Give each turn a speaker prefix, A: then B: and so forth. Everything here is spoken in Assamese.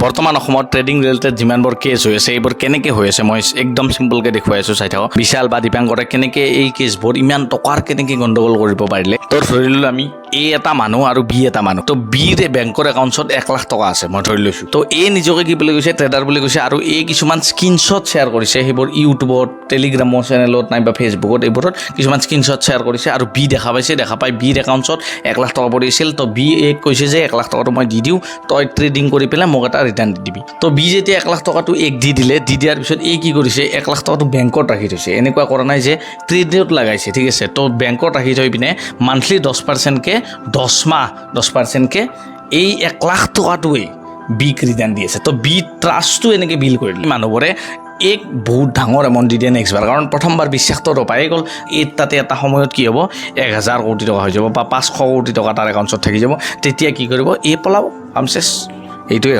A: বৰ্তমান অসমত ট্ৰেডিং ৰিলেটেড যিমানবোৰ কেছ হৈ আছে এইবোৰ কেনেকৈ হৈ আছে মই একদম চিম্পলকৈ দেখুৱাই আছোঁ চাই থাকক বিশাল বা দীপাংকৰে কেনেকৈ এই কেছবোৰ ইমান টকাৰ কেনেকৈ গণ্ডগোল কৰিব পাৰিলে তো ধৰি ললোঁ আমি এ এটা মানুহ আৰু বি এটা মানুহ তো বিৰ বেংকৰ একাউণ্টছত 1 লাখ টকা আছে মই ধৰি লৈছোঁ তো এ নিজকে কি বুলি কৈছে ট্ৰেডাৰ বুলি কৈছে আৰু এই কিছুমান স্ক্ৰীনশ্বট শ্বেয়াৰ কৰিছে সেইবোৰ ইউটিউবত টেলিগ্ৰামৰ চেনেলত নাইবা ফেচবুকত এইবোৰত কিছুমান স্ক্ৰীনশ্বট শ্বেয়াৰ কৰিছে আৰু বি দেখা পাই বিৰ একাউণ্টছত 1 লাখ টকা পৰিছিল তো বি এক কৈছে যে 1 লাখ টকাটো মই দি দিওঁ তই ট্ৰেডিং কৰি পেলাই মোক এটা ৰিটাৰ্ণ দি দিবি তো বি যেতিয়া 1 লাখ টকাটো এক দি দিলে দি দিয়াৰ পিছত এই কি কৰিছে 1 লাখ টকাটো বেংকত ৰাখি থৈছে এনেকুৱা কৰা নাই যে ট্ৰেডত লাগাইছে ঠিক আছে তো বেংকত ৰাখি থৈ পিনে মান্থলি 10%কে 10 মাহ 10%কে এই 1 লাখ টকাটোৱে বিক ৰিটাৰ্ণ দি আছে তো বি ট্ৰাষ্টটো এনেকৈ বিল কৰি দিলে মানুহবোৰে এক বহুত ডাঙৰ এমাউণ্ট দি দিয়ে নেক্সটবাৰ কাৰণ প্ৰথমবাৰ বিশ্বাসটো পাই গ'ল এই তাতে এটা সময়ত কি হ'ব 1000 কোটি টকা হৈ যাব বা 500 কোটি টকা তাৰ একাউণ্টছত থাকি যাব তেতিয়া কি কৰিব এই পলাব আমচেছ এইটোৱে